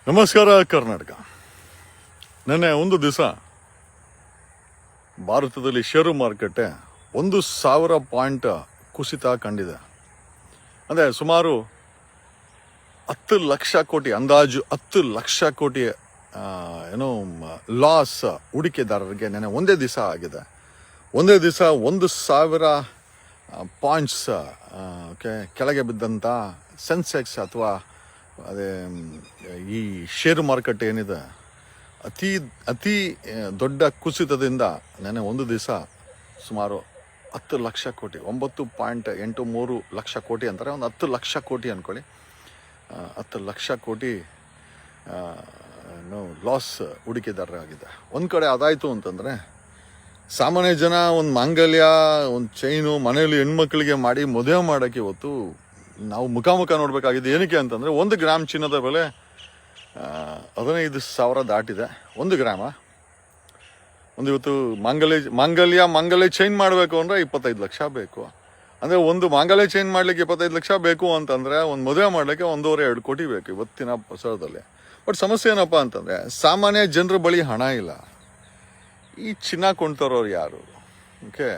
ನಮಸ್ಕಾರ ಕರ್ನಾಟಕ. ನೆನ್ನೆ ಒಂದು ದಿವಸ ಭಾರತದಲ್ಲಿ ಷೇರು ಮಾರುಕಟ್ಟೆ 1,000 ಪಾಯಿಂಟ್ ಕುಸಿತ ಕಂಡಿದೆ. ಅಂದರೆ ಸುಮಾರು 10 ಲಕ್ಷ ಕೋಟಿ, ಅಂದಾಜು 10 ಲಕ್ಷ ಕೋಟಿ ಲಾಸ್ ಹೂಡಿಕೆದಾರರಿಗೆ ನೆನ್ನೆ ಒಂದೇ ದಿವಸ ಆಗಿದೆ. ಒಂದೇ ದಿವಸ 1,000 ಪಾಯಿಂಟ್ಸ್ ಕೆಳಗೆ ಬಿದ್ದಂಥ ಸೆನ್ಸೆಕ್ಸ್ ಅಥವಾ ಅದೇ ಈ ಷೇರು ಮಾರುಕಟ್ಟೆ ಏನಿದೆ ಅತಿ ದೊಡ್ಡ ಕುಸಿತದಿಂದ ನೆನೆ ಒಂದು ದಿವಸ ಸುಮಾರು 10 ಲಕ್ಷ ಕೋಟಿ, 9.83 ಲಕ್ಷ ಕೋಟಿ ಅಂತಾರೆ, ಒಂದು 10 ಲಕ್ಷ ಕೋಟಿ ಅಂದ್ಕೊಳ್ಳಿ, 10 ಲಕ್ಷ ಕೋಟಿ ಲಾಸ್ ಹೂಡಿಕೆದಾರರಾಗಿದೆ. ಒಂದು ಕಡೆ ಅದಾಯಿತು ಅಂತಂದರೆ ಸಾಮಾನ್ಯ ಜನ ಒಂದು ಮಾಂಗಲ್ಯ, ಒಂದು ಚೈನು ಮನೆಯಲ್ಲಿ ಹೆಣ್ಮಕ್ಳಿಗೆ ಮಾಡಿ ಮದುವೆ ಮಾಡೋಕ್ಕೆ ಇವತ್ತು ನಾವು ಮುಖಾಮುಖ ನೋಡಬೇಕಾಗಿದೆ. ಏನಕ್ಕೆ ಅಂತಂದರೆ 1 ಗ್ರಾಮ್ ಚಿನ್ನದ ಬೆಲೆ 15,000 ದಾಟಿದೆ. 1 ಗ್ರಾಮ ಒಂದು ಇವತ್ತು ಮಾಂಗಲ್ಯ ಚೈನ್ ಮಾಡಬೇಕು ಅಂದರೆ 25 ಲಕ್ಷ ಬೇಕು. ಅಂದರೆ ಒಂದು ಮಾಂಗಲ್ಯ ಚೈನ್ ಮಾಡಲಿಕ್ಕೆ 25 ಲಕ್ಷ ಬೇಕು ಅಂತಂದರೆ ಒಂದು ಮದುವೆ ಮಾಡಲಿಕ್ಕೆ 1.5-2 ಕೋಟಿ ಬೇಕು ಇವತ್ತಿನ ಪ್ರಸಾರದಲ್ಲಿ. ಬಟ್ ಸಮಸ್ಯೆ ಏನಪ್ಪ ಅಂತಂದರೆ ಸಾಮಾನ್ಯ ಜನರ ಬಳಿ ಹಣ ಇಲ್ಲ. ಈ ಚಿನ್ನ ಕೊಂಡ್ತಾರೋರು ಯಾರು? ಓಕೆ,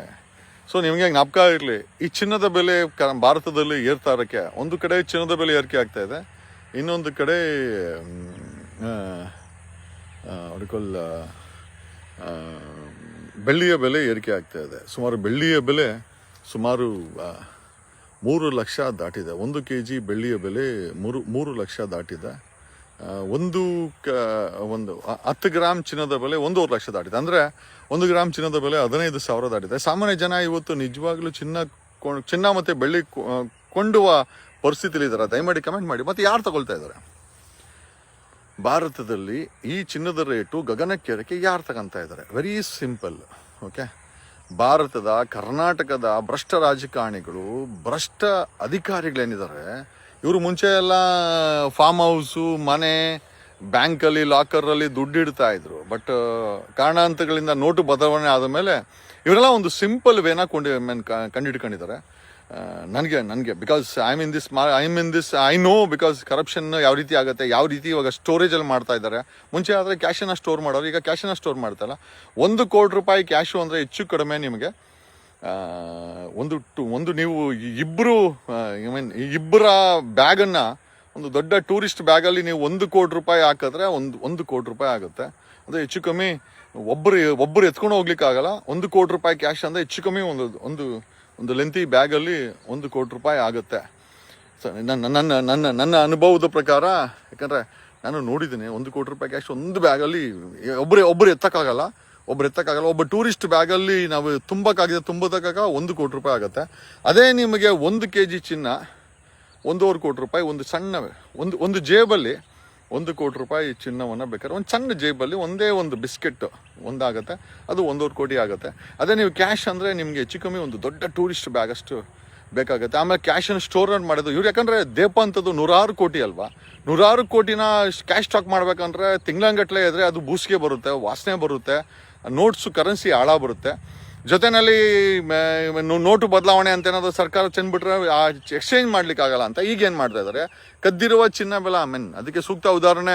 ಸೊ ನಿಮಗೆ ಜ್ಞಾಪಕ ಇರಲಿ, ಈ ಚಿನ್ನದ ಬೆಲೆ ಭಾರತದಲ್ಲಿ ಏರ್ತಾ ಇರೋಕ್ಕೆ ಒಂದು ಕಡೆ ಚಿನ್ನದ ಬೆಲೆ ಏರಿಕೆ ಆಗ್ತಾ ಇದೆ, ಇನ್ನೊಂದು ಕಡೆ ಬೆಳ್ಳಿಯ ಬೆಲೆ ಏರಿಕೆ ಆಗ್ತಾ ಇದೆ. ಬೆಳ್ಳಿಯ ಬೆಲೆ ಸುಮಾರು 3 ಲಕ್ಷ ದಾಟಿದೆ. 1 kg ಬೆಳ್ಳಿಯ ಬೆಲೆ 3 ಲಕ್ಷ ದಾಟಿದೆ. ಒಂದು 10 ಗ್ರಾಮ್ ಚಿನ್ನದ ಬೆಲೆ 1.5 ಲಕ್ಷ ದಾಟಿದೆ. ಅಂದರೆ 1 ಗ್ರಾಮ್ ಚಿನ್ನದ ಬೆಲೆ 15,000 ದಾಟಿದೆ. ಸಾಮಾನ್ಯ ಜನ ಇವತ್ತು ನಿಜವಾಗ್ಲೂ ಚಿನ್ನ ಮತ್ತು ಬೆಳ್ಳಿ ಕೊಂಡುವ ಪರಿಸ್ಥಿತಿಲಿ ಇದ್ದಾರೆ. ದಯಮಾಡಿ ಕಮೆಂಟ್ ಮಾಡಿ. ಮತ್ತು ಯಾರು ತಗೊಳ್ತಾ ಇದ್ದಾರೆ? ಭಾರತದಲ್ಲಿ ಈ ಚಿನ್ನದ ರೇಟು ಗಗನಕ್ಕೇರಕ್ಕೆ ಯಾರು ತಗೊಂತಾ ಇದ್ದಾರೆ? Very simple. ಓಕೆ, ಭಾರತದ ಕರ್ನಾಟಕದ ಭ್ರಷ್ಟ ರಾಜಕಾರಣಿಗಳು, ಭ್ರಷ್ಟ ಅಧಿಕಾರಿಗಳೇನಿದ್ದಾರೆ, ಇವರು ಮುಂಚೆ ಎಲ್ಲ ಫಾರ್ಮ್ ಹೌಸು, ಮನೆ, ಬ್ಯಾಂಕಲ್ಲಿ, ಲಾಕರಲ್ಲಿ ದುಡ್ಡು ಇಡ್ತಾ ಇದ್ರು. ಬಟ್ ಕಾರಣಾಂತರಗಳಿಂದ ನೋಟು ಬದಲಾವಣೆ ಆದ ಮೇಲೆ ಇವರೆಲ್ಲ ಒಂದು ಸಿಂಪಲ್ ವೇನ ಕಂಡಿಡ್ಕೊಂಡಿದ್ದಾರೆ. ನನಗೆ because I know because corruption ಯಾವ ರೀತಿ ಆಗುತ್ತೆ, ಯಾವ ರೀತಿ ಇವಾಗ ಸ್ಟೋರೇಜಲ್ಲಿ ಮಾಡ್ತಾ ಇದ್ದಾರೆ. ಮುಂಚೆ ಆದರೆ ಕ್ಯಾಶನ್ನು ಸ್ಟೋರ್ ಮಾಡೋರು, ಈಗ ಕ್ಯಾಶನ್ನು ಸ್ಟೋರ್ ಮಾಡ್ತಾಯಿಲ್ಲ. 1 ಕೋಟಿ ರೂಪಾಯಿ ಕ್ಯಾಶು ಅಂದರೆ ಹೆಚ್ಚು ಕಡಿಮೆ ನಿಮಗೆ ಒಂದು ನೀವು ಇಬ್ಬರ ಬ್ಯಾಗನ್ನು, ಒಂದು ದೊಡ್ಡ ಟೂರಿಸ್ಟ್ ಬ್ಯಾಗಲ್ಲಿ ನೀವು 1 ಕೋಟಿ ರೂಪಾಯಿ ಹಾಕಿದ್ರೆ 1 ಕೋಟಿ ರೂಪಾಯಿ ಆಗುತ್ತೆ. ಅಂದರೆ ಹೆಚ್ಚು ಕಮ್ಮಿ ಒಬ್ಬರು ಎತ್ಕೊಂಡು ಹೋಗ್ಲಿಕ್ಕೆ ಆಗಲ್ಲ. 1 ಕೋಟಿ ರೂಪಾಯಿ ಕ್ಯಾಶ್ ಅಂದರೆ ಹೆಚ್ಚು ಕಮ್ಮಿ ಒಂದು ಲೆಂತಿ ಬ್ಯಾಗಲ್ಲಿ 1 ಕೋಟಿ ರೂಪಾಯಿ ಆಗುತ್ತೆ. ನನ್ನ ಅನುಭವದ ಪ್ರಕಾರ, ಯಾಕಂದರೆ ನಾನು ನೋಡಿದ್ದೀನಿ, 1 ಕೋಟಿ ರೂಪಾಯಿ ಕ್ಯಾಶ್ ಒಂದು ಬ್ಯಾಗಲ್ಲಿ ಒಬ್ಬರು ಎತ್ತಕ್ಕಾಗಲ್ಲ. ಒಬ್ಬ ಟೂರಿಸ್ಟ್ ಬ್ಯಾಗಲ್ಲಿ ನಾವು ತುಂಬೋದಕ್ಕಾಗ 1 ಕೋಟಿ ರೂಪಾಯಿ ಆಗುತ್ತೆ. ಅದೇ ನಿಮಗೆ 1 kg ಚಿನ್ನ 1.5 ಕೋಟಿ ರೂಪಾಯಿ, ಒಂದು ಸಣ್ಣ ಒಂದು ಜೇಬಲ್ಲಿ 1 ಕೋಟಿ ರೂಪಾಯಿ ಚಿನ್ನವನ್ನು ಬೇಕಾದ್ರೆ ಒಂದು ಸಣ್ಣ ಜೇಬಲ್ಲಿ ಒಂದು ಬಿಸ್ಕೆಟ್ ಒಂದಾಗುತ್ತೆ, ಅದು 1.5 ಕೋಟಿ ಆಗುತ್ತೆ. ಅದೇ ನೀವು ಕ್ಯಾಶ್ ಅಂದರೆ ನಿಮಗೆ ಹೆಚ್ಚು ಕಮ್ಮಿ ಒಂದು ದೊಡ್ಡ ಟೂರಿಸ್ಟ್ ಬ್ಯಾಗ್ ಅಷ್ಟು ಬೇಕಾಗುತ್ತೆ. ಆಮೇಲೆ ಕ್ಯಾಶನ್ನು ಸ್ಟೋರ್ ಮಾಡೋದು ಇವ್ರು, ಯಾಕಂದರೆ ದೇಪ ಅಂತದ್ದು 100 ಕೋಟಿ ಅಲ್ವಾ. 100 ಕೋಟಿನ ಕ್ಯಾಶ್ ಸ್ಟಾಕ್ ಮಾಡ್ಬೇಕಂದ್ರೆ ತಿಂಗಳಂಗಟ್ಲೆ ಇದ್ರೆ ಅದು ಬೂಸಿಗೆ ಬರುತ್ತೆ, ವಾಸನೆ ಬರುತ್ತೆ, ನೋಟ್ಸು ಕರೆನ್ಸಿ ಹಾಳ ಬರುತ್ತೆ. ಜೊತೆಯಲ್ಲಿ ನೋಟು ಬದಲಾವಣೆ ಅಂತ ಏನಾದರೂ ಸರ್ಕಾರ ಚೆಂದ್ಬಿಟ್ರೆ ಎಕ್ಸ್ಚೇಂಜ್ ಮಾಡ್ಲಿಕ್ಕೆ ಆಗಲ್ಲ ಅಂತ ಈಗೇನು ಮಾಡ್ತಾ ಇದ್ದಾರೆ, ಕದ್ದಿರುವ ಚಿನ್ನ ಬೆಲೆ. ಅದಕ್ಕೆ ಸೂಕ್ತ ಉದಾಹರಣೆ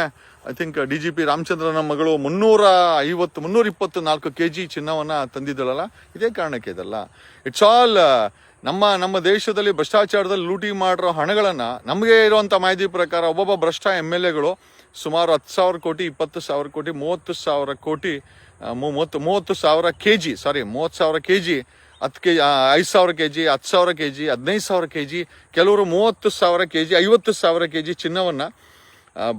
ಐ ಥಿಂಕ್ DGP ರಾಮಚಂದ್ರನ ಮಗಳು 324 kg ಚಿನ್ನವನ್ನು ತಂದಿದ್ದಳಲ್ಲ, ಇದೇ ಕಾರಣಕ್ಕೆ ಇದಲ್ಲ. ಇಟ್ಸ್ ಆಲ್ ನಮ್ಮ ದೇಶದಲ್ಲಿ ಭ್ರಷ್ಟಾಚಾರದಲ್ಲಿ ಲೂಟಿ ಮಾಡಿರೋ ಹಣಗಳನ್ನು, ನಮಗೆ ಇರುವಂಥ ಮಾಹಿತಿ ಪ್ರಕಾರ ಒಬ್ಬೊಬ್ಬ ಭ್ರಷ್ಟ MLAಗಳು ಸುಮಾರು 10,000 ಕೋಟಿ, 20,000 ಕೋಟಿ, 30,000 ಕೋಟಿ, 30,000 kg, 30,000 kg, 5,000 kg, 10,000 kg, 15,000 kg, ಕೆಲವರು 30,000 kg, 50,000 kg ಚಿನ್ನವನ್ನು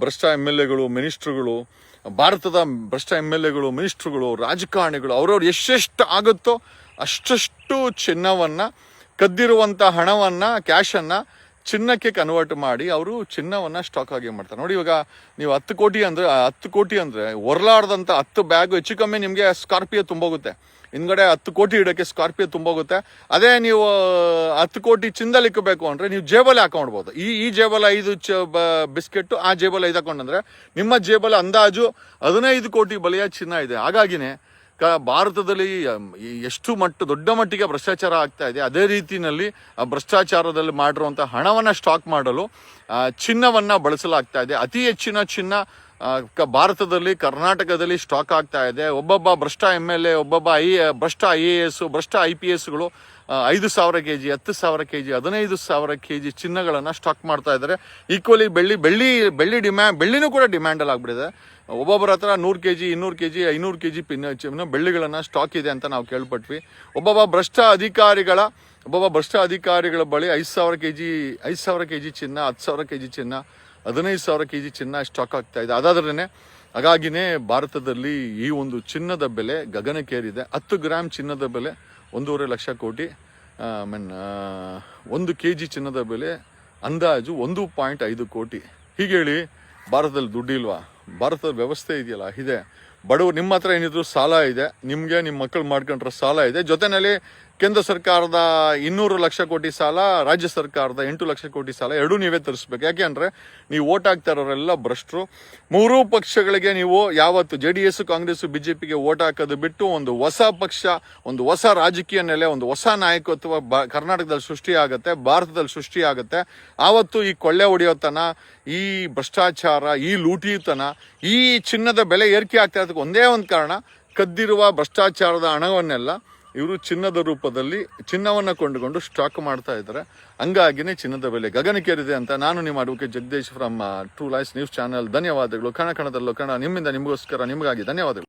ಭ್ರಷ್ಟ MLAಗಳು, ಮಿನಿಸ್ಟ್ರುಗಳು, ಭಾರತದ ಭ್ರಷ್ಟ MLAಗಳು, ಮಿನಿಸ್ಟ್ರುಗಳು, ರಾಜಕಾರಣಿಗಳು ಅವ್ರವ್ರು ಎಷ್ಟೆಷ್ಟು ಆಗುತ್ತೋ ಅಷ್ಟು ಚಿನ್ನವನ್ನು, ಕದ್ದಿರುವಂಥ ಹಣವನ್ನು, ಕ್ಯಾಶನ್ನು ಚಿನ್ನಕ್ಕೆ ಕನ್ವರ್ಟ್ ಮಾಡಿ ಅವರು ಚಿನ್ನವನ್ನು ಸ್ಟಾಕ್ ಆಗಿ ಮಾಡ್ತಾರೆ. ನೋಡಿ, ಇವಾಗ ನೀವು 10 ಕೋಟಿ ಅಂದರೆ ಹೊರಲಾಡ್ದಂಥ 10 ಬ್ಯಾಗು ಹೆಚ್ಚು ಕಮ್ಮಿ ನಿಮಗೆ ಸ್ಕಾರ್ಪಿಯೋ ತುಂಬೋಗುತ್ತೆ. ಹಿಂದ್ಗಡೆ 10 ಕೋಟಿ ಇಡೋಕ್ಕೆ ಸ್ಕಾರ್ಪಿಯೋ ತುಂಬೋಗುತ್ತೆ. ಅದೇ ನೀವು 10 ಕೋಟಿ ಚಿನ್ನದಲ್ಲಿ ಇಕ್ಕಬೇಕು ಅಂದರೆ ನೀವು ಜೇಬಲ್ಲಿ ಹಾಕೊಂಡ್ಬೋದು. ಈ ಜೇಬಲ್ಲಿ 5 ಬಿಸ್ಕೆಟ್ಟು, ಆ ಜೇಬಲ್ಲಿ 5 ಹಾಕೊಂಡ್ರೆ ನಿಮ್ಮ ಜೇಬಲ್ಲಿ ಅಂದಾಜು 15 ಕೋಟಿ ಬೆಲೆಯ ಚಿನ್ನ ಇದೆ. ಹಾಗಾಗಿನೇ ಭಾರತದಲ್ಲಿ ಎಷ್ಟು ದೊಡ್ಡ ಮಟ್ಟಿಗೆ ಭ್ರಷ್ಟಾಚಾರ ಆಗ್ತಾ ಇದೆ, ಅದೇ ರೀತಿಯಲ್ಲಿ ಭ್ರಷ್ಟಾಚಾರದಲ್ಲಿ ಮಾಡಿರುವಂಥ ಹಣವನ್ನು ಸ್ಟಾಕ್ ಮಾಡಲು ಚಿನ್ನವನ್ನು ಬಳಸಲಾಗ್ತಾ ಇದೆ. ಅತಿ ಹೆಚ್ಚಿನ ಚಿನ್ನ ಭಾರತದಲ್ಲಿ ಕರ್ನಾಟಕದಲ್ಲಿ ಸ್ಟಾಕ್ ಆಗ್ತಾ ಇದೆ. ಒಬ್ಬೊಬ್ಬ ಭ್ರಷ್ಟ MLA, ಒಬ್ಬೊಬ್ಬ ಭ್ರಷ್ಟ IAS, ಭ್ರಷ್ಟ IPSಗಳು 5,000 kg, 10,000 kg, 15,000 kg ಚಿನ್ನಗಳನ್ನು ಸ್ಟಾಕ್ ಮಾಡ್ತಾ ಇದ್ದಾರೆ. ಈಕ್ವಲಿ ಬೆಳ್ಳಿನೂ ಕೂಡ ಡಿಮ್ಯಾಂಡಲ್ಲಿ ಆಗ್ಬಿಟ್ಟಿದೆ. ಒಬ್ಬೊಬ್ಬರ ಹತ್ರ 100 kg, 200 kg, 500 kg ಬೆಳ್ಳಿಗಳನ್ನು ಸ್ಟಾಕ್ ಇದೆ ಅಂತ ನಾವು ಕೇಳ್ಪಟ್ವಿ. ಒಬ್ಬೊಬ್ಬ ಭ್ರಷ್ಟ ಅಧಿಕಾರಿಗಳ ಬಳಿ 5,000 kg ಚಿನ್ನ, 10,000 kg ಚಿನ್ನ, 15,000 kg ಚಿನ್ನ ಸ್ಟಾಕ್ ಆಗ್ತಾ ಇದೆ. ಹಾಗಾಗಿನೇ ಭಾರತದಲ್ಲಿ ಈ ಒಂದು ಚಿನ್ನದ ಬೆಲೆ ಗಗನಕ್ಕೇರಿದೆ. 10 ಗ್ರಾಮ್ ಚಿನ್ನದ ಬೆಲೆ 1.5 ಲಕ್ಷ ಕೋಟಿ. 1 kg ಚಿನ್ನದ ಬೆಲೆ ಅಂದಾಜು 1.5 ಕೋಟಿ. ಹೀಗೆ ಹೇಳಿ ಭಾರತದಲ್ಲಿ ದುಡ್ಡಿಲ್ವಾ? ಭಾರತದ ವ್ಯವಸ್ಥೆ ಇದೆಯಲ್ಲ, ಇದೆ. ಬಡವರು ನಿಮ್ಮ ಹತ್ರ ಏನಿದ್ರು ಸಾಲ ಇದೆ, ನಿಮಗೆ ನಿಮ್ಮ ಮಕ್ಕಳು ಮಾಡ್ಕೊಂಡ್ರೆ ಸಾಲ ಇದೆ. ಜೊತೆಯಲ್ಲಿ ಕೇಂದ್ರ ಸರ್ಕಾರದ 200 ಲಕ್ಷ ಕೋಟಿ ಸಾಲ, ರಾಜ್ಯ ಸರ್ಕಾರದ 8 ಲಕ್ಷ ಕೋಟಿ ಸಾಲ ಎರಡೂ ನೀವೇ ತರಿಸ್ಬೇಕು. ಯಾಕೆ ಅಂದರೆ ನೀವು ಓಟ್ ಹಾಕ್ತಾ ಇರೋರೆಲ್ಲ ಭ್ರಷ್ಟರು. 3 ಪಕ್ಷಗಳಿಗೆ ನೀವು ಯಾವತ್ತು JDS, ಕಾಂಗ್ರೆಸ್, BJPಗೆ ಓಟ್ ಹಾಕೋದು ಬಿಟ್ಟು ಒಂದು ಹೊಸ ಪಕ್ಷ, ಒಂದು ಹೊಸ ರಾಜಕೀಯ ನೆಲೆ, ಒಂದು ಹೊಸ ನಾಯಕತ್ವ ಕರ್ನಾಟಕದಲ್ಲಿ ಸೃಷ್ಟಿಯಾಗತ್ತೆ, ಭಾರತದಲ್ಲಿ ಸೃಷ್ಟಿಯಾಗತ್ತೆ. ಆವತ್ತು ಈ ಕೊಳ್ಳೆ ಹೊಡೆಯೋತನ, ಈ ಭ್ರಷ್ಟಾಚಾರ, ಈ ಲೂಟಿತನ, ಈ ಚಿನ್ನದ ಬೆಲೆ ಏರಿಕೆ ಆಗ್ತಾ ಇರೋದಕ್ಕೆ ಒಂದೇ ಒಂದು ಕಾರಣ, ಕದ್ದಿರುವ ಭ್ರಷ್ಟಾಚಾರದ ಹಣವನ್ನೆಲ್ಲ ಇವರು ಚಿನ್ನದ ರೂಪದಲ್ಲಿ ಚಿನ್ನವನ್ನು ಕೊಂಡುಕೊಂಡು ಸ್ಟಾಕ್ ಮಾಡ್ತಾ ಇದ್ದಾರೆ. ಹಂಗಾಗಿನೇ ಚಿನ್ನದ ಬೆಲೆ ಗಗನಕ್ಕೇರಿದೆ ಅಂತ ನಾನು ನಿಮ್ಮ advocate Jagadish from true life news channel. ಧನ್ಯವಾದಗಳು. ಕಣದಲ್ಲೂ ಕಣ, ನಿಮ್ಮಿಂದ ನಿಮಗೋಸ್ಕರ, ನಿಮಗಾಗಿ ಧನ್ಯವಾದಗಳು.